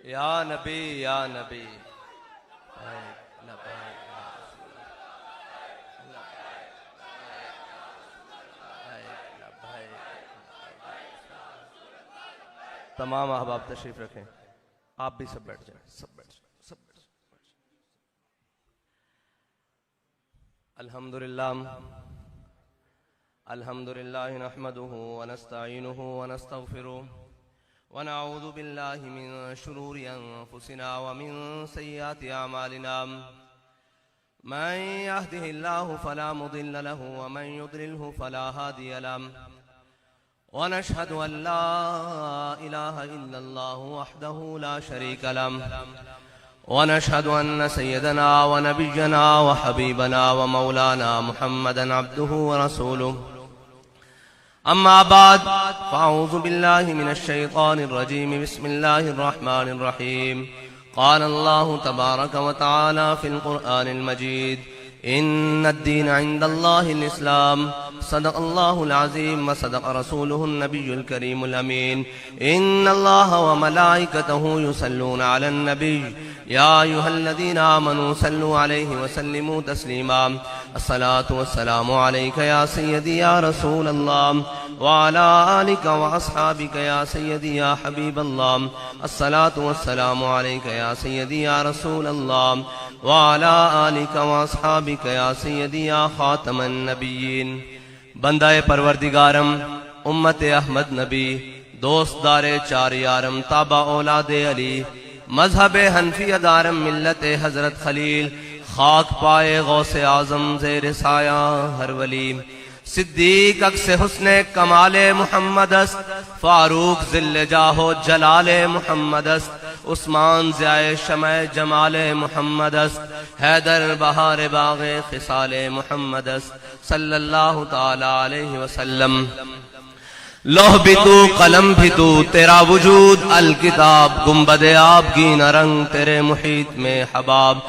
या नबी या नबी। तमाम अहबाब तशरीफ रखें, आप भी सब बैठ जाएं, सब बैठ जाएं, सब बैठ जाएं। अल्हम्दुलिल्लाह अल्हम्दुलिल्लाह नहमदुहु व नस्तईनुहु व नस्तगफिरुह व नऊज़ु बिल्लाहि मिन शुरूरि अनफुसिना व मिन सय्यिआति अमालिना। मन यहदिहिल्लाहु फला मुदिल्ल लहु व मन युद्लिलहु फला हादिय लहु। व नशहदु अन ला इलाहा इल्लल्लाहु वहदहु ला शरीका लहु व नशहदु अन्न सय्यदना व नबिय्यना व हबीबना व मौलाना मुहम्मदन अब्दुहु व रसूलुहु। अम्मा बाद फ़अऊज़ु बिल्लाहि मिनश शैतानिर रजीम। बिस्मिल्लाहिर रहमानिर रहीम। क़ाल अल्लाहु तबारक व तआला फ़िल क़ुरआनिल मजीद इन्नद्दीन इंदल्लाहिल इस्लाम। सदक़ल्लाहुल अज़ीम व सदक़ रसूलुहुन नबियुल करीमुल अमीन। इन्नल्लाहा व मलाइकतहु युसल्लूना अलन नबी या अय्युहल्लज़ीना आमनू सल्लु अलैहि व सल्लिमू तस्लीमा। अस्सलातु वस्सलामु अलैका या सय्यदी या रसूलल्लाह व अला आलिका व अस्हाबिका या सय्यदी या हबीबल्लाह। अस्सलातु वस्सलामु अलैका या सय्यदी या रसूलल्लाह व अला आलिका व अस्हाबिका या सय्यदी या खातमन नबिय्यीन। बंदाए परवरदिगारम, उम्मत अहमद नबी, दोस्तदारे चार यारम, ताबा औलादे अली, मजहब हनफी दारम, मिल्लत हजरत खलील, खाक पाए गौसे आजम ज़ेर साया हर वली। सिद्दीक अक्स हुस्ने कमाले मुहम्मदस्त, फारूक ज़िल्ले जाहो जलाले मुहम्मदस्त, उस्मान ज़ियाए शमए जमाले मुहम्मदस्त, हैदर बहार बाग़े खिसाले मुहम्मदस्त सल्लल्लाहु ताला अलैहि वसल्लम। लोह भी तू कलम भी तू, तेरा वजूद अल किताब, गुम्बद आबगी न रंग तेरे मुहीत में हबाब।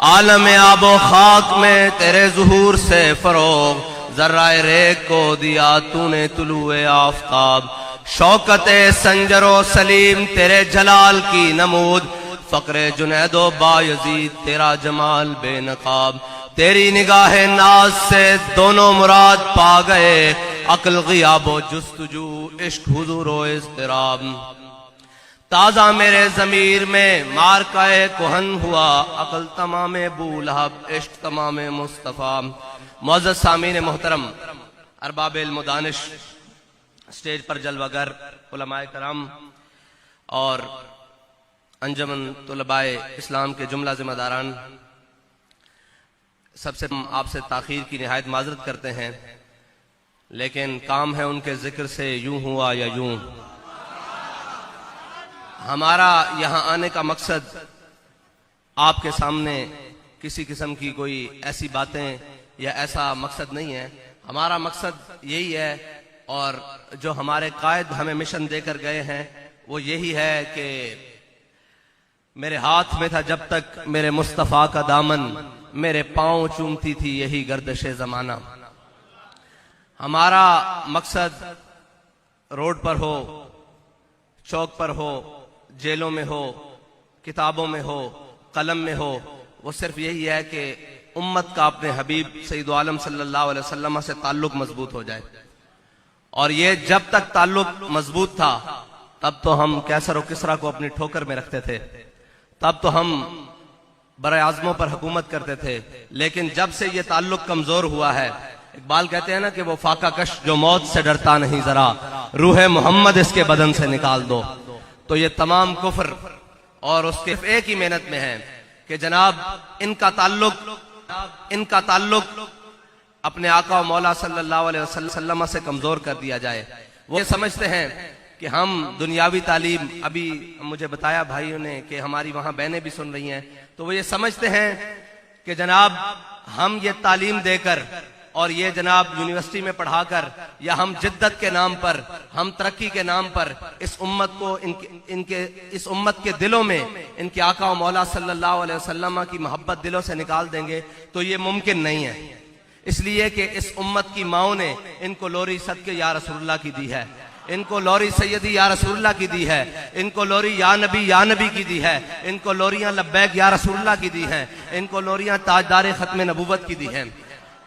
आलम आबो खाक में तेरे ज़ुहूर से फरोग, जर्राए रेग को दिया तूने तुलुए आफ़ताब। शौकते संजरो सलीम तेरे जलाल की नमूद, फ़क्रे जुनैदो बायज़ीद तेरा जमाल बेनकाब। तेरी निगाहे नाज से दोनों मुराद पा गए, अक्ल ग़ियाबो जुस्तजू इश्क हुज़ूरो इज़्तिराब। ताज़ा मेरे ज़मीर में मारकाए कुहन हुआ, अक्ल तमामे बूलहब इश्क तमामे मुस्तफ़ा। मुअज़्ज़ज़ सामीन मोहतरम, अरबाब इल्म-ओ-दानिश, स्टेज पर जलवागर उलमाए कराम और अंजमन तुलबाए इस्लाम के जुमला जिम्मेदारान, सबसे आपसे ताख़ीर की निहायत माज़रत करते हैं, लेकिन काम है उनके जिक्र से यूं हुआ या यूं। हमारा यहाँ आने का मकसद आपके सामने किसी किस्म की कोई ऐसी बातें या ऐसा मकसद नहीं है। हमारा मकसद यही है, और जो हमारे कायद हमें मिशन देकर गए हैं वो यही है कि मेरे हाथ में था जब तक मेरे मुस्तफ़ा का दामन, मेरे पांव चूमती थी यही गर्दशे ज़माना। हमारा मकसद रोड पर हो, चौक पर हो, जेलों में हो, किताबों में हो, कलम में हो, वो सिर्फ यही है कि उम्मत का अपने हबीब सैयद आलम सल्लल्लाहु अलैहि वसल्लम से ताल्लुक मजबूत हो जाए। और ये जब तक ताल्लुक मजबूत था तब तो हम कैसर और किसरा को अपनी ठोकर में रखते थे, तब तो हम बड़े आज़मों पर हुकूमत करते थे। लेकिन जब से ये ताल्लुक कमजोर हुआ है, इकबाल कहते हैं ना कि वो फाका कश जो मौत से डरता नहीं, जरा रूह मोहम्मद इसके बदन से निकाल दो। तो ये तमाम कुफ्र और उसके एक ही मेहनत में है कि जनाब इनका ताल्लुक अपने आका और मौला सल्लल्लाहु अलैहि वसल्लम से कमजोर कर दिया जाए। वो ये समझते हैं कि हम दुनियावी तालीम, अभी मुझे बताया भाइयों ने कि हमारी वहां बहनें भी सुन रही हैं, तो वो ये समझते हैं कि जनाब हम ये तालीम देकर और ये जनाब यूनिवर्सिटी में पढ़ाकर, या हम जिद्दत के नाम पर, हम तरक्की के नाम पर इस उम्मत को इस उम्मत के दिलों में इनके आका और मौला सल्लल्लाहु अलैहि वसल्लम की मोहब्बत दिलों से निकाल देंगे, तो ये मुमकिन नहीं है। इसलिए कि इस उम्मत की माओं ने इनको लोरी सदके या रसूलुल्लाह की दी है। इनको लोरी सैयदी या रसूलुल्लाह की दी है, इनको लोरी या नबी की दी है, इनको लोरियां लब्बैक या रसूलुल्लाह की दी है, इनको लोरियां ताजदार खत्म नबूवत की दी है।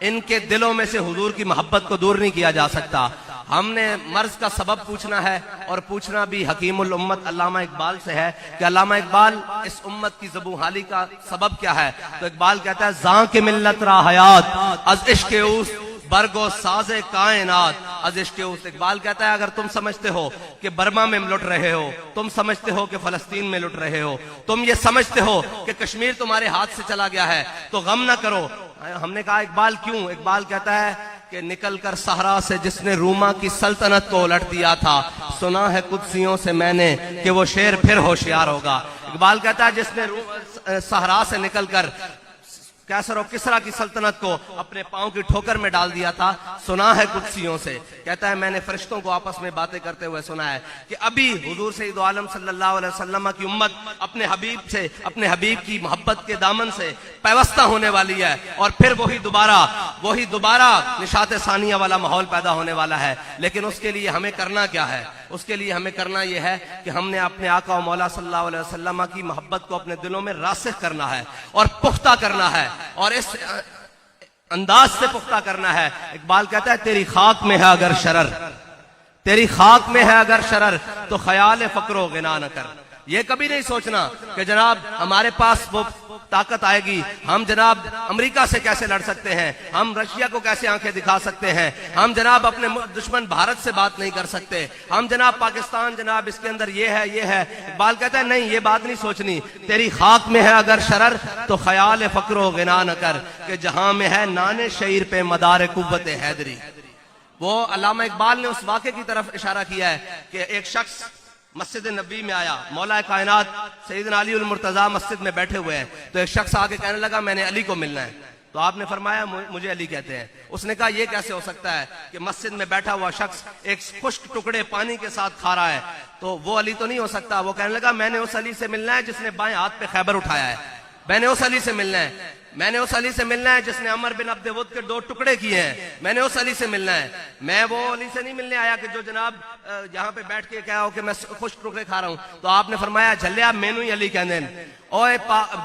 इनके दिलों में से हुजूर की मोहब्बत को दूर नहीं किया जा सकता। हमने मर्ज का सबब पूछना है और पूछना भी हकीमुल उम्मत अल्लामा इकबाल से है कि अल्लामा इकबाल इस उम्मत की ज़बू हाली का सबब क्या है। तो इकबाल कहता है जां के मिल्लत रा हयात अज इश्क़ उस बरगो साजे कायनात अज इश्क़ उस। इकबाल कहता है अगर तुम समझते हो कि बर्मा में लुट रहे हो, तुम समझते हो कि फलस्तीन में लुट रहे हो, तुम ये समझते हो कि कश्मीर तुम्हारे हाथ से चला गया है, तो गम ना करो। हमने कहा इकबाल क्यों? इकबाल कहता है कि निकल कर सहरा से जिसने रूमा की सल्तनत को उलट दिया था, सुना है कुदसियों से मैंने कि वो शेर फिर होशियार होगा। इकबाल कहता है जिसने सहरा से निकलकर कैसर और किसरा की सल्तनत को अपने पांव की ठोकर में डाल दिया था, सुना है कुदसियों से। कहता है मैंने फरिश्तों को आपस में बातें करते हुए सुना है कि अभी हुजूर सैयद आलम सल्लल्लाहु अलैहि वसल्लम की उम्मत अपने हबीब से, अपने हबीब की मोहब्बत के दामन से पैवस्ता होने वाली है और फिर वही दोबारा निशात सानिया वाला माहौल पैदा होने वाला है। लेकिन उसके लिए हमें करना क्या है? उसके लिए हमें करना यह है कि हमने अपने आका और मौला सल्लल्लाहु अलैहि वसल्लम की मोहब्बत को अपने दिलों में रासिख करना है और पुख्ता करना है और इस अंदाज से पुख्ता करना है। इकबाल कहता है तेरी खाक में है अगर शरर, तेरी खाक में है अगर शरर तो ख्याल फक्रो गिना न कर। ये कभी नहीं सोचना कि जनाब हमारे पास वो ताकत आएगी, हम जनाब अमेरिका से कैसे लड़ सकते हैं, हम रशिया को कैसे आंखें दिखा सकते हैं, हम जनाब अपने दुश्मन भारत से बात नहीं कर सकते, हम जनाब पाकिस्तान जनाब इसके अंदर ये है। इकबाल कहता है नहीं, ये बात नहीं सोचनी। तेरी खाक में है अगर शरर तो ख्याल फक्रो गिना न कर कि जहां में है नाने शहीर पे मदार कुव्वत हैदरी। वो अल्लामा इकबाल ने उस वाक़े की तरफ इशारा किया है कि एक शख्स मस्जिद नबी में आया, मौला कायनात सैयदना अली उल मुर्तजा मस्जिद में बैठे हुए हैं, तो एक शख्स आके कहने लगा मैंने अली को मिलना है। तो आपने फरमाया मुझे अली कहते हैं। उसने कहा यह कैसे हो सकता है कि मस्जिद में बैठा हुआ शख्स एक खुश्क टुकड़े पानी के साथ खा रहा है, तो वो अली तो नहीं हो सकता। वो कहने लगा मैंने उस अली से मिलना है जिसने बाएं हाथ पे खैबर उठाया है, मैंने उस अली से मिलना है, मैंने उस अली से मिलना है जिसने अमर बिन अब्द वुद के 2 टुकड़े किए हैं, मैंने उस अली से मिलना है। मैं वो अली से नहीं मिलने आया कि जो जनाब यहाँ पे बैठ के क्या हो कि मैं खुश टुकड़े खा रहा हूँ। तो आपने फरमाया झल्लिया मैनू ही अली कहते हैं, ओए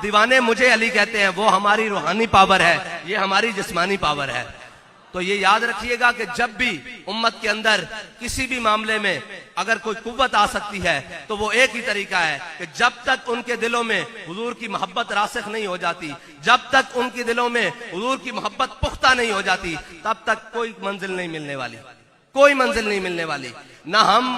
दीवाने मुझे अली कहते हैं, वो हमारी रूहानी पावर है, ये हमारी जिस्मानी पावर है। तो ये याद रखिएगा कि जब भी उम्मत के अंदर किसी भी मामले में अगर कोई कुव्वत आ सकती है तो वो एक ही तरीका है कि जब तक उनके दिलों में हुजूर की मोहब्बत रासिख नहीं हो जाती, जब तक उनके दिलों में हुजूर की मोहब्बत पुख्ता नहीं हो जाती, तब तक कोई मंजिल नहीं मिलने वाली, कोई मंजिल नहीं मिलने वाली। ना हम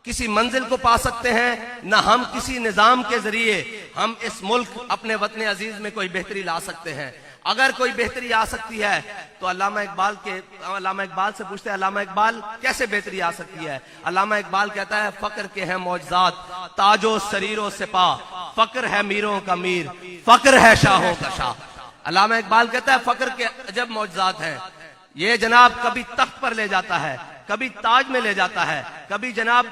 किसी मंजिल को पा सकते हैं, ना हम किसी निजाम के जरिए हम इस मुल्क अपने वतन अजीज में कोई बेहतरी ला सकते हैं। अगर कोई बेहतरी आ सकती है तो अल्लामा इकबाल से पूछते हैं अल्लामा इकबाल कैसे बेहतरी आ सकती है? अल्लामा इकबाल कहता है फक्र के हैं मौजज़ात ताजो सरीरो सिपा, फक्र है मीरों का मीर, फक्र है शाहों का शाह। अल्लामा इकबाल कहता है फक्र के अजब मौजज़ात हैं, ये जनाब कभी तख्त पर ले जाता है, कभी ताज में ले जाता है, कभी जनाब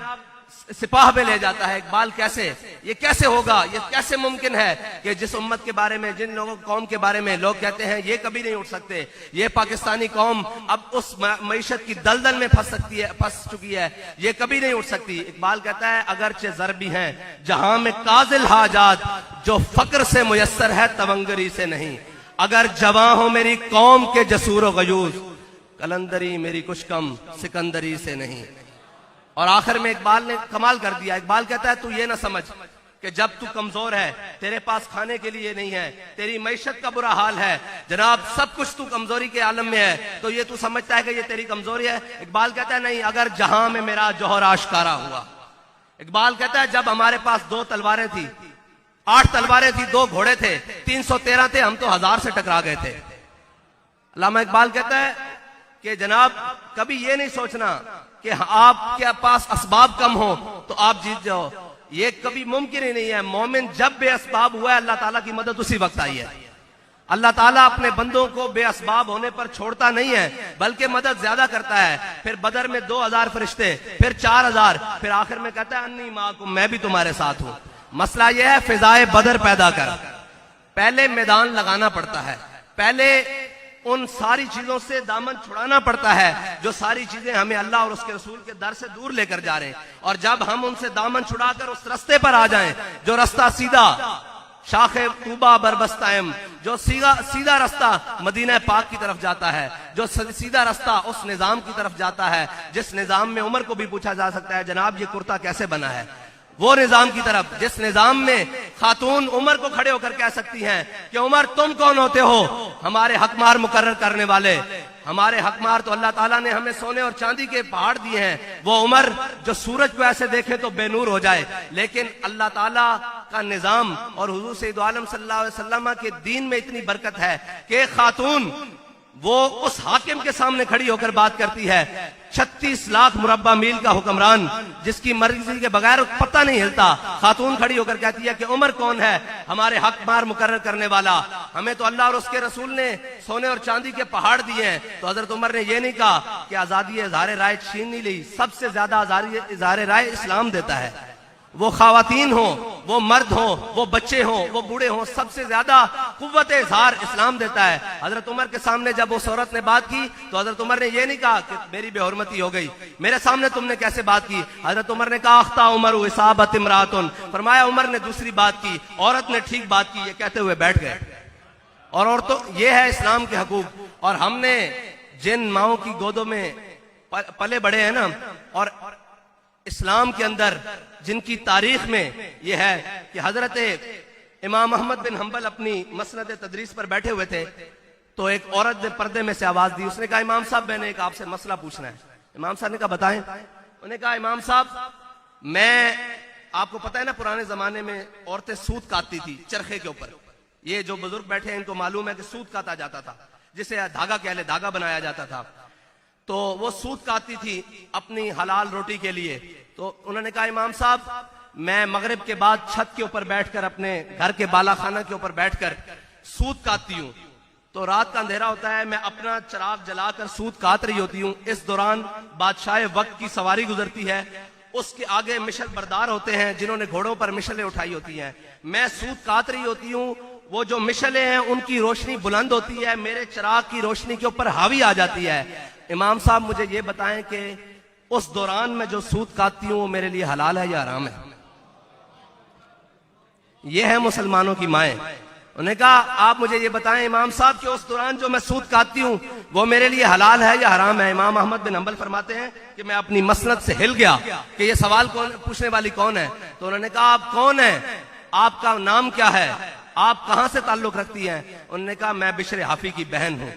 सिपाह में ले जाता है। इकबाल कैसे, ये कैसे होगा, ये कैसे मुमकिन है कि जिस उम्मत के बारे में, जिन लोगों कौम के बारे में लोग कहते हैं ये कभी नहीं उठ सकते, ये पाकिस्तानी कौम अब उस मईशत की दलदल में फंस चुकी है, ये कभी नहीं उठ सकती। इकबाल कहता है अगरचे ज़रबी हैं जहां में काजिल हाजात, जो फक्र से मुयस्सर है तवंगरी से नहीं, अगर जवां हो मेरी कौम के जसूर गयूज, कलंदरी मेरी कुछ कम सिकंदरी से नहीं। और आखिर में इकबाल ने कमाल कर दिया। इकबाल कहता है तू ये ना समझ कि जब तू कमजोर है, तेरे पास खाने के लिए नहीं है, तेरी मैशत का बुरा हाल है, जनाब सब कुछ तू कमजोरी के आलम में है, तो ये तू समझता है कि ये तेरी कमजोरी है। इकबाल कहता है नहीं, अगर जहां में मेरा जौहर आश्कारा हुआ। इकबाल कहता है जब हमारे पास 2 तलवारें थी, 8 तलवारें थी, 2 घोड़े थे, 313 थे, हम तो 1000 से टकरा गए थे। अल्लामा इकबाल कहता है कि जनाब कभी ये नहीं सोचना कि आपके पास असबाब कम हो तो आप जीत जाओ, ये कभी मुमकिन ही नहीं है। मोमिन जब बेअसबाब हुआ है अल्लाह ताला की मदद उसी वक्त आई है। अल्लाह ताला अपने बंदों को बेअसबाब होने पर छोड़ता नहीं है, बल्कि मदद ज्यादा करता है। फिर बदर में 2000 फरिश्ते, फिर 4000, फिर आखिर में कहता है अन्नी माकुम, मैं भी तुम्हारे साथ हूं। मसला यह है फिजाए बदर पैदा कर, पहले मैदान लगाना पड़ता है, पहले उन सारी चीजों से दामन छुड़ाना पड़ता है जो सारी चीजें हमें अल्लाह और उसके रसूल के दर से दूर लेकर जा रहे हैं। और जब हम उनसे दामन छुड़ाकर उस रास्ते पर आ जाएं जो रास्ता सीधा शाखे तूबा बरबस्तायम, जो सीधा रास्ता मदीना पाक की तरफ जाता है, जो सीधा रास्ता उस निजाम की तरफ जाता है जिस निजाम में उमर को भी पूछा जा सकता है जनाब ये कुर्ता कैसे बना है, वो निजाम की तरफ जिस निजाम में खातून उमर को खड़े होकर कह सकती हैं कि उमर तुम कौन होते हो हमारे हकमार मुकर्रर करने वाले। हमारे हकमार तो अल्लाह ताला ने हमें सोने और चांदी के पहाड़ दिए हैं। वो उमर जो सूरज को ऐसे देखे तो बेनूर हो जाए, लेकिन अल्लाह ताला का निजाम और हुजूर सैयद आलम सल्लल्लाहु अलैहि वसल्लम के दीन में इतनी बरकत है कि खातून वो उस हाकिम के सामने खड़ी होकर बात करती है, 36 लाख मुरब्बा मील का हुक्मरान जिसकी मर्जी के बगैर पता नहीं हिलता, खातून खड़ी होकर कहती है कि उमर कौन है हमारे हक मार मुकर्रर करने वाला। हमें तो अल्लाह और उसके रसूल ने सोने और चांदी के पहाड़ दिए हैं। तो हजरत उमर ने यह नहीं कहा कि आजादी इजहार राय छीन नहीं ली, सबसे ज्यादा आजादी इजहार राय इस्लाम देता है। वो खावातीन हो, वो मर्द हो, वो बच्चे हो, वो बूढ़े हो, सबसे ज्यादा कुव्वत इजहार इस्लाम देता है। हजरत उमर के सामने जब उस औरत ने बात की तो हजरत उमर ने ये नहीं कहा कि मेरी बेहुरमती हो गई, मेरे सामने तुमने कैसे बात की। हजरत उमर ने कहा अख्ता उमर इसाबत इमरातुन, फरमाया उमर ने दूसरी बात की, औरत ने ठीक बात की, ये कहते हुए बैठ गए। और तो ये है इस्लाम के हकूक। और हमने जिन माओं की गोदों में पले बड़े हैं ना, और इस्लाम के अंदर जिनकी तारीख में यह है कि हजरत इमाम अहमद बिन हंबल अपनी मसनद तदरीस पर बैठे हुए थे तो एक औरत ने पर्दे में से आवाज दी। उसने कहा इमाम साहब मैंने एक आपसे मसला पूछना है। इमाम साहब ने कहा बताएं। उन्होंने कहा इमाम साहब मैं, आपको पता है ना पुराने जमाने में औरतें सूत काटती थी चरखे के ऊपर। ये जो बुजुर्ग बैठे हैं इनको मालूम है कि सूत काटा जाता था, जिसे धागा कह ले, धागा बनाया जाता था। तो वो सूत काटती थी अपनी हलाल रोटी के लिए। तो उन्होंने कहा इमाम साहब मैं मगरिब के बाद छत के ऊपर बैठकर अपने घर के बालाखाना के ऊपर बैठकर सूत काटती हूँ। तो रात का अंधेरा होता है, मैं अपना चिराग जलाकर सूत काट रही होती हूँ। इस दौरान बादशाह वक्त की सवारी गुजरती है, उसके आगे मिशल बरदार होते हैं जिन्होंने घोड़ों पर मिशलें उठाई होती हैं। मैं सूत काट रही होती हूँ, वो जो मिशलें हैं उनकी रोशनी बुलंद होती है, मेरे चिराग की रोशनी के ऊपर हावी आ जाती है। इमाम साहब मुझे ये बताएं कि उस दौरान मैं जो सूत काटती हूं वो मेरे लिए हलाल है या हराम है। ये है मुसलमानों की माएं। उन्होंने कहा आप मुझे ये बताएं इमाम साहब कि उस दौरान जो मैं सूत काटती हूं वो मेरे लिए हलाल है या हराम है। इमाम अहमद बिन हंबल फरमाते हैं कि मैं अपनी मसनद से हिल गया कि ये सवाल कौन पूछने वाली कौन है। तो उन्होंने कहा आप कौन है, आपका नाम क्या है, आप कहां से ताल्लुक रखती हैं। उन्होंने कहा मैं बिशर हाफी की बहन हूं,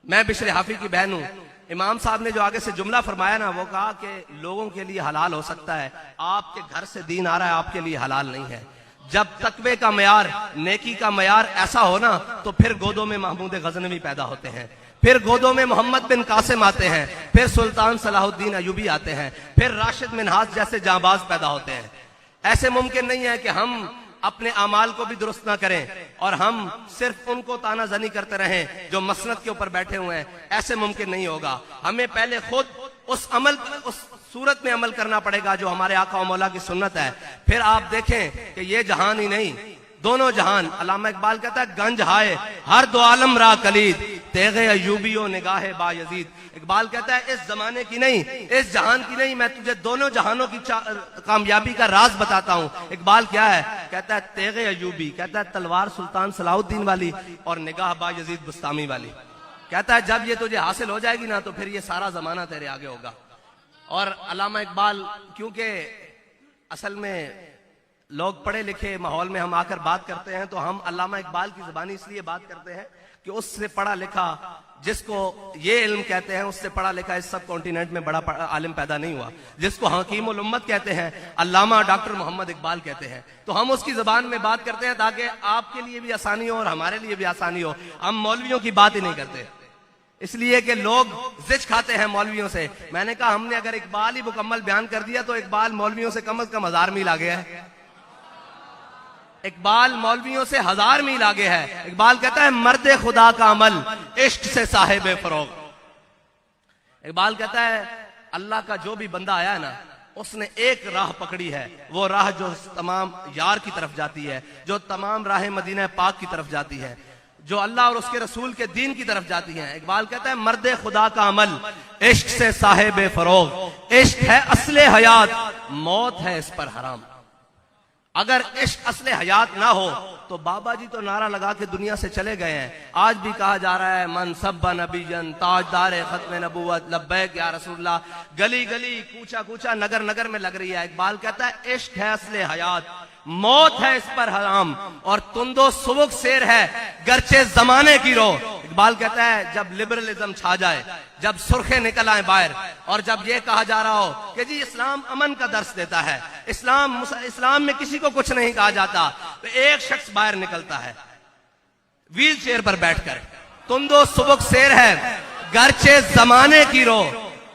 मैं बिशर हाफी की बहन हूं। इमाम साहब ने जो आगे से जुमला फरमाया ना, वो कहा कि लोगों के लिए हलाल हो सकता है, आपके घर से दीन आ रहा है आपके लिए हलाल नहीं है। जब तकवे का मयार, नेकी का मयार ऐसा हो ना, तो फिर गोदों में महमूद गजनवी पैदा होते हैं, फिर गोदों में मोहम्मद बिन कासिम आते हैं, फिर सुल्तान सलाहुद्दीन अयूबी आते हैं, फिर राशिद मिन्हाज जैसे जांबाज पैदा होते हैं। ऐसे मुमकिन नहीं है कि हम अपने अमाल को भी दुरुस्त ना करें और हम सिर्फ उनको तानाजनी करते रहें जो मसनद के ऊपर बैठे हुए हैं। ऐसे मुमकिन नहीं होगा। हमें पहले खुद उस सूरत में अमल करना पड़ेगा जो हमारे आका और मौला की सुन्नत है। फिर आप देखें कि ये जहान ही नहीं, दोनों जहान। अल्लामा इकबाल कहता है गंज हाय हर दो आलम रा कलीद, तेगे अयूबियो निगाहे बायजीद। इकबाल कहता है इस जमाने की नहीं, इस जहान की नहीं, मैं तुझे दोनों जहानों की कामयाबी का राज बताता हूँ। इकबाल क्या है, कहता है तेगे अयूबी, कहता है तलवार सुल्तान सलाहुद्दीन वाली और निगाह बायजीद बुस्तामी वाली। कहता है जब ये तुझे हासिल हो जाएगी ना तो फिर ये सारा जमाना तेरे आगे होगा। और अल्लामा इकबाल, क्योंकि असल में लोग पढ़े लिखे माहौल में हम आकर बात करते हैं तो हम अल्लामा इकबाल की जुबानी इसलिए बात करते हैं कि उससे पढ़ा लिखा, जिसको ये इल्म कहते हैं, उससे पढ़ा लिखा इस सब कॉन्टिनेंट में बड़ा आलिम पैदा नहीं हुआ, जिसको हकीम उल उम्मत कहते हैं, अल्लामा डॉक्टर मोहम्मद इकबाल कहते हैं। तो हम उसकी जुबान में बात करते हैं ताकि आपके लिए भी आसानी हो और हमारे लिए भी आसानी हो। हम मौलवियों की बात ही नहीं करते इसलिए कि लोग जिच खाते हैं मौलवियों से। मैंने कहा हमने अगर इकबाल ही मुकम्मल बयान कर दिया तो इकबाल मौलवियों से कम 1000 मील आगे है। इकबाल मौलवियों से 1000 मील आगे है। इकबाल कहता है मर्दे खुदा का अमल इश्क से साहिब फरोग। इकबाल कहता है अल्लाह का जो भी बंदा आया है ना, उसने एक राह पकड़ी है, वो राह जो तमाम यार की तरफ जाती है, जो तमाम राह मदीना पाक की तरफ जाती है। जो अल्लाह और उसके रसूल के दीन की तरफ जाती हैं। इकबाल कहता है मर्दे खुदा का अमल इश्क से साहिब फरोग, इश्क है असले हयात, मौत है इस पर हराम। अगर इश्क असले हयात ना हो तो बाबा जी तो नारा लगा के दुनिया से चले गए हैं। आज भी कहा जा रहा है मन सब्बा नबीजन ताजदार खत्म नबूवत लब्बैक या रसूलल्लाह, गली गली कूचा कूचा नगर नगर में लग रही है। इकबाल कहता है इश्क है असले हयात, मौत है इस पर हराम, और तुंदो सुबुक शेर है गर्चे जमाने की रो। इकबाल कहता है जब लिबरलिज्म छा जाए, जब सुर्खे निकल आए बाहर, और जब ये कहा जा रहा हो कि जी इस्लाम अमन का दर्श देता है, इस्लाम में किसी को कुछ नहीं कहा जाता, तो एक शख्स बाहर निकलता है व्हील चेयर पर बैठकर, तुंदो सुबुक शेर है गर्चे जमाने की रो,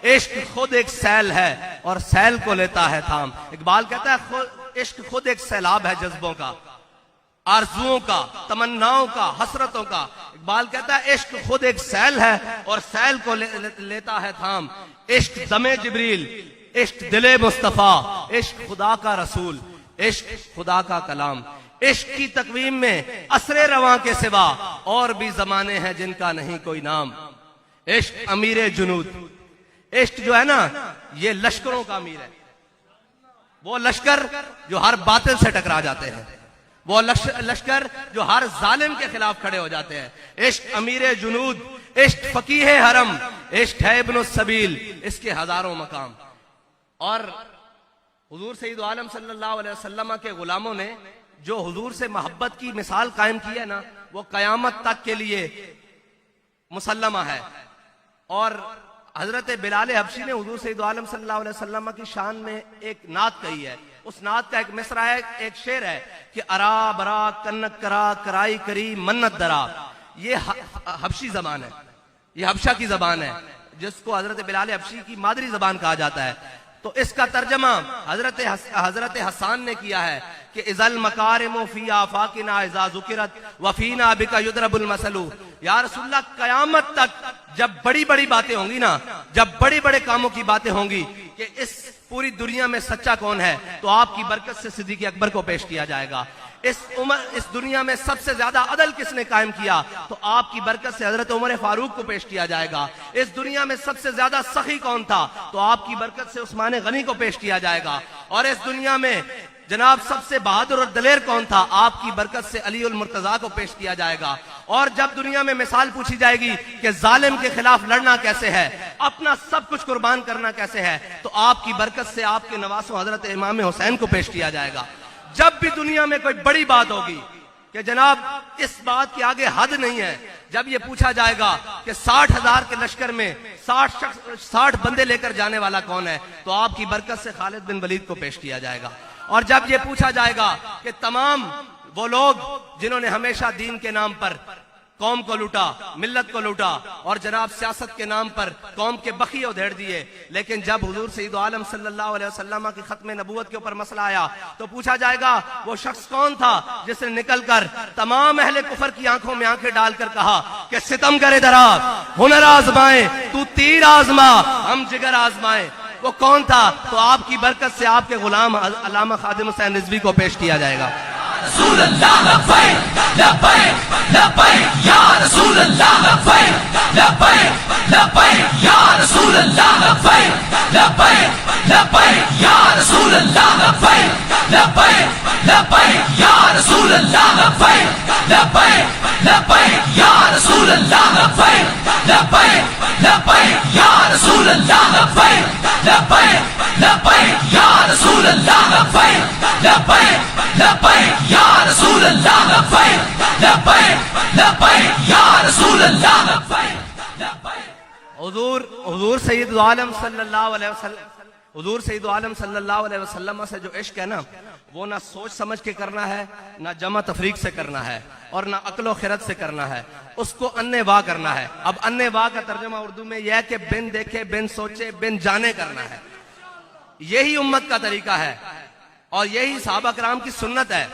इश्क खुद एक सैल है और सैल को लेता है थाम। इकबाल कहता है इश्क खुद एक सैलाब है जज्बों का, आरजुओं का, तमन्नाओं का, हसरतों का। इकबाल कहता है इश्क खुद एक सैल है और सैल को लेता है थाम। इश्क दमे जिब्रील, इश्क दिले मुस्तफा, इश्क खुदा का रसूल, इश्क खुदा का कलाम। इश्क की तकवीम में असरे रवां के सिवा और भी जमाने हैं जिनका नहीं कोई नाम। इश्क अमीर जुनूद, इश्क जो है ना ये लश्करों का अमीर है, वो लश्कर जो हर बातिल से टकरा जाते हैं, वो लश्कर जो हर जालिम के खिलाफ खड़े हो जाते हैं। इश्क अमीर जुनूद, इश्क फकीह हरम, इश्क है इब्न सबील, इसके हजारों मकाम। और हुजूर सईद आलम सल्लल्लाहु अलैहि वसल्लम के गुलामों ने जो हुजूर से मोहब्बत की मिसाल कायम की है ना, वो कयामत तक के लिए मुसल्लमा है। और हजरत बिलाल हबशी ने हुजूर सईद आलम सल्लल्लाहु अलैहि वसल्लम की शान में एक नात कही है। उस नात का एक मिसरा है, एक शेर है कि अरा बरा कन्नक करा कराई करी मन्नत दरा। ये हबशी जबान है, ये हबशा की जबान है, जिसको हजरत बिलाल हबशी की मादरी जबान कहा जाता है। तो इसका तर्जमा हजरत हसन ने किया है कि इजल मकारिमो फी आफाकिना इज़ा ज़ुकिरत वफीना बिका युदरबुल मसलू। या रसूलल्लाह कयामत तक जब बड़ी बड़ी बातें होंगी ना, जब बड़े बड़े कामों की बातें होंगी कि इस पूरी दुनिया में सच्चा कौन है, तो आपकी बरकत से सिद्दीक़ अकबर को पेश किया जाएगा। इस दुनिया में सबसे ज्यादा अदल किसने कायम किया, तो आपकी बरकत से हजरत उमर फारूक को पेश किया जाएगा। इस दुनिया में सबसे ज्यादा सखी कौन था, तो आपकी बरकत से उस्मान गनी को पेश किया जाएगा। और इस दुनिया में जनाब सबसे बहादुर और दलेर कौन था, आपकी बरकत से अली उल मुर्तजा को पेश किया जाएगा। और जब दुनिया में मिसाल पूछी जाएगी कि जालिम के खिलाफ लड़ना कैसे है, अपना सब कुछ कुर्बान करना कैसे है, तो आपकी बरकत से आपके नवासों हजरत इमाम हुसैन को पेश किया जाएगा। जब भी दुनिया में कोई बड़ी बात होगी कि जनाब इस बात के आगे हद नहीं है, जब ये पूछा जाएगा कि 60,000 के लश्कर में 60 बंदे लेकर जाने वाला कौन है, तो आपकी बरकत से खालिद बिन वलीद को पेश किया जाएगा। और जब ये पूछा जाएगा कि तमाम वो लोग जिन्होंने हमेशा दीन के नाम पर कौम को लूटा, मिल्लत को लूटा, और जनाब सियासत के नाम पर कौम के बखिए उधेड़ दिए, लेकिन जब हुजूर सईद आलम सल्लल्लाहु अलैहि वसल्लम की खत्म नबूवत के ऊपर मसला आया, तो पूछा जाएगा वो शख्स कौन था जिसने निकलकर तमाम अहले कुफर की आंखों में आंखें डालकर कहा कि सितम करे दरा, हुनर आजमाए, तू तीर आजमा, हम जिगर आजमाए। वो कौन था, तो आपकी बरकत से आपके गुलाम अल्लामा खादिम हुसैन रिजवी को पेश किया जाएगा। रसूल अल्लाह लब्बैक लब्बैक लब्बैक या रसूल अल्लाह लब्बैक लब्बैक लब्बैक या रसूल अल्लाह लब्बैक लब्बैक लब्बैक या रसूल अल्लाह लब्बैक लब्बैक लब्बैक या रसूल अल्लाह लब्बैक लब्बैक लब्बैक या रसूल अल्लाह लब्बैक लब्बैक लब्बैक या रसूल अल्लाह लब्बैक लब्बैक लब्बैक या रसूल अल्लाह लब्बैक लब्बैक लब्बैक या रसूल अल्लाह लब्बैक लब्बैक लब्बैक या रसूल अल्लाह लब्बैक लब्बैक। हुजूर सईद आलम सल्लल्लाहु अलैहि वसल्लम, हुजूर सईद आलम सल्लल्लाहु अलैहि वसल्लम से जो इश्क है ना, वो ना सोच समझ के करना है, ना जमा तफरीक से करना है, और ना अक्ल खिरत से करना है, उसको अन्ने वाह करना है। अब अन्ने वाह का तर्जुमा उर्दू में यह है कि बिन देखे, बिन सोचे, बिन जाने करना है। यही उम्मत का तरीका है और यही सहाबा कराम की सुन्नत है।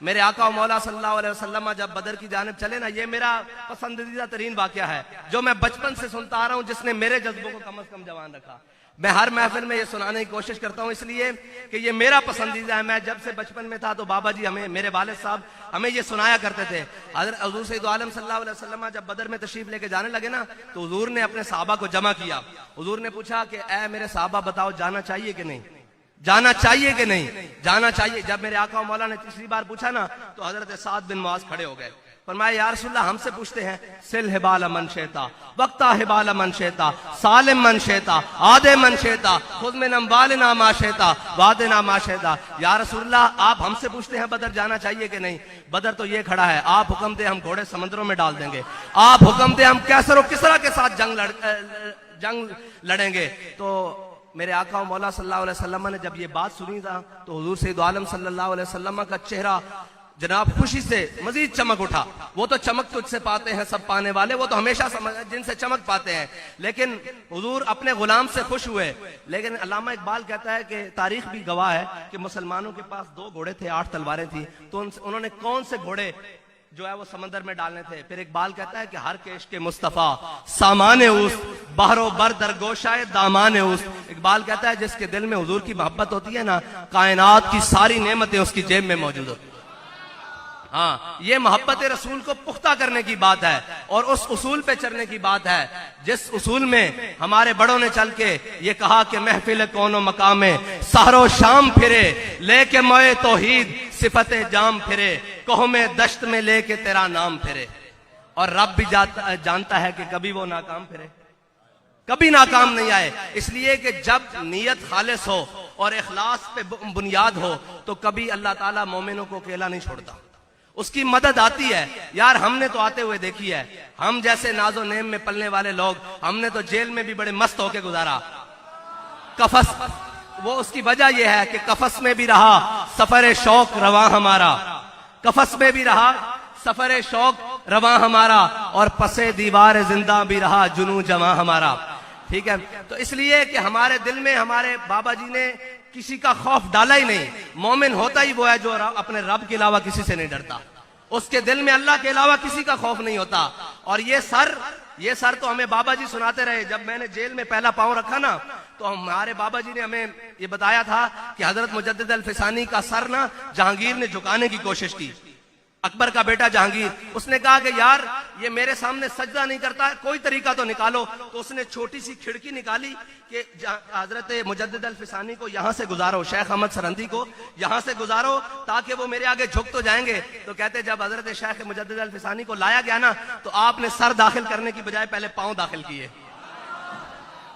मेरे आका और मौला सल्लल्लाहु अलैहि वसल्लम जब बदर की जानिब चले ना, ये मेरा पसंदीदा तरीन वाकया है जो मैं बचपन से सुनता आ रहा हूं, जिसने मेरे जज्बों को कम से कम जवान रखा। मैं हर महफिल में ये सुनाने की कोशिश करता हूँ इसलिए कि ये मेरा पसंदीदा है। मैं जब से बचपन में था तो बाबा जी हमें, मेरे वालिद साहब हमें ये सुनाया करते थे। हुजूर सैयद आलम सल्लल्लाहु अलैहि वसल्लम जब बदर में तशरीफ लेके जाने लगे ना, तो हुजूर ने अपने साहबा को जमा किया। हुजूर ने पूछा कि ऐ मेरे साहबा बताओ, जाना चाहिए कि नहीं, जाना चाहिए कि नहीं, जाना चाहिए। जब मेरे आका मौला ने तीसरी बार पूछा ना, तो हजरत साद बिन मुआज खड़े हो गए। फरमाया या रसूलल्लाह, हमसे पूछते हैं, सिल हिबाल मन शेता, वक्ता हिबाल मन शेता, सालिम मन शेता, आदे मन शेता, खुद में नम्बालना मा शेता, वादना मा शेता। या रसूलल्लाह, आप हमसे पूछते हैं बदर जाना चाहिए कि नहीं? बदर तो ये खड़ा है, आप हुक्म दे हम घोड़े समुद्रों में डाल देंगे, आप हुक्म दे हम कैसर और किसरा के साथ जंग लड़ेंगे। तो मेरे आका मौला सल्लल्लाहु अलैहि वसल्लम ने जब ये बात सुनी था, तो हुजूर सैयद आलम सल्लल्लाहु अलैहि वसल्लम का चेहरा जनाब खुशी से मजीद चमक उठा। वो तो चमक तुझसे पाते हैं सब पाने वाले, वो तो हमेशा जिनसे चमक पाते हैं, लेकिन हुजूर अपने गुलाम से खुश हुए। लेकिन अल्लामा इकबाल कहता है कि तारीख भी गवाह है कि मुसलमानों के पास 2 घोड़े थे, 8 तलवारें थी, तो उन्होंने कौन से घोड़े जो है वो समंदर में डालने थे। फिर इकबाल कहता है कि हर केश के मुस्तफा सामाने उस बहरो बर दरगोशाए दामाने उस। इकबाल कहता है जिसके दिल में हुजूर की मोहब्बत होती है ना, कायनात की सारी नेमतें उसकी जेब में मौजूद होती। हाँ, ये मोहब्बत रसूल को पुख्ता करने की बात है और उस उसूल पे चलने की बात है जिस उसूल में हमारे बड़ों ने चल के ये कहा कि महफिल कौनो मकामे सहरो शाम फिरे, लेके मोए तौहीद सिफते जाम फिरे, कहो में दश्त में लेके तेरा नाम फिरे। और रब भी जानता है कि कभी वो नाकाम फिरे, कभी नाकाम नहीं आए। इसलिए कि जब नीयत खालिस हो और इखलास पे बुनियाद हो, तो कभी अल्लाह ताला मोमिनों को अकेला नहीं छोड़ता, उसकी मदद आती है। यार हमने तो आते हुए देखी है, हम जैसे नाजो नेम में पलने वाले लोग, हमने तो जेल में भी बड़े मस्त होके गुजारा। कफस, वो उसकी वजह यह है कि कफस में भी रहा सफर शौक रवा हमारा, कफस में भी रहा सफर शौक रवा हमारा, और पसे दीवार जिंदा भी रहा जुनू जमा हमारा। ठीक है, तो इसलिए कि हमारे दिल में हमारे बाबा जी ने किसी का खौफ डाला ही नहीं। मोमिन होता ही वो है जो अपने रब के अलावा किसी से नहीं डरता, उसके दिल में अल्लाह के अलावा किसी का खौफ नहीं होता। और ये सर तो हमें बाबा जी सुनाते रहे। जब मैंने जेल में पहला पांव रखा ना, तो हमारे बाबा जी ने हमें ये बताया था कि हजरत मुजद्दिद अल फिसानी का सर ना जहांगीर ने झुकाने की कोशिश की, अकबर का बेटा जहांगीर। उसने कहा कि यार ये मेरे सामने सजदा नहीं करता है, कोई तरीका तो निकालो। तो उसने छोटी सी खिड़की निकाली कि हजरत मुजद्दिद अल फिसानी को यहां से गुजारो, शेख अहमद सरहंदी को यहां से गुजारो ताकि वो मेरे आगे झुक तो जाएंगे। तो कहते जब हजरत शेख मुजद्दिद अल फिसानी को लाया गया ना, तो आपने सर दाखिल करने की बजाय पहले पांव दाखिल किए।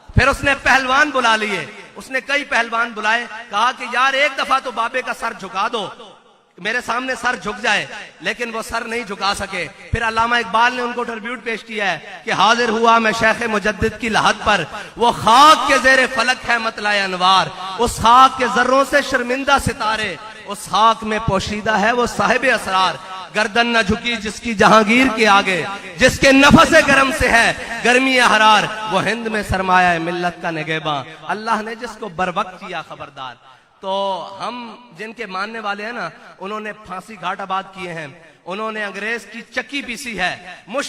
फिर उसने पहलवान बुला लिए, उसने कई पहलवान बुलाए, कहा कि यार एक दफा तो बाबे का सर झुका दो, मेरे सामने सर झुक जाए। लेकिन वो सर नहीं झुका सके। फिर अल्लामा इकबाल ने उनको ट्रिब्यूट पेश किया है कि हाजिर हुआ मैं शेख मुजद्दिद की लहद पर, वो खाक के जेरे फलक है मतलाए अनवार, उस खाक के जर्रों से शर्मिंदा सितारे, उस खाक में पोशीदा है वो साहिब असरार। गर्दन न झुकी जिसकी जहांगीर के आगे, जिसके नफसे गरम से है गर्मी हरार, वो हिंद में सरमाया मिल्लत का निगहबां, अल्लाह ने जिसको बरवक्त किया खबरदार। तो हम जिनके मानने वाले हैं ना, उन्होंने फांसी घाट आबाद किए हैं, उन्होंने अंग्रेज की चक्की पीसी है,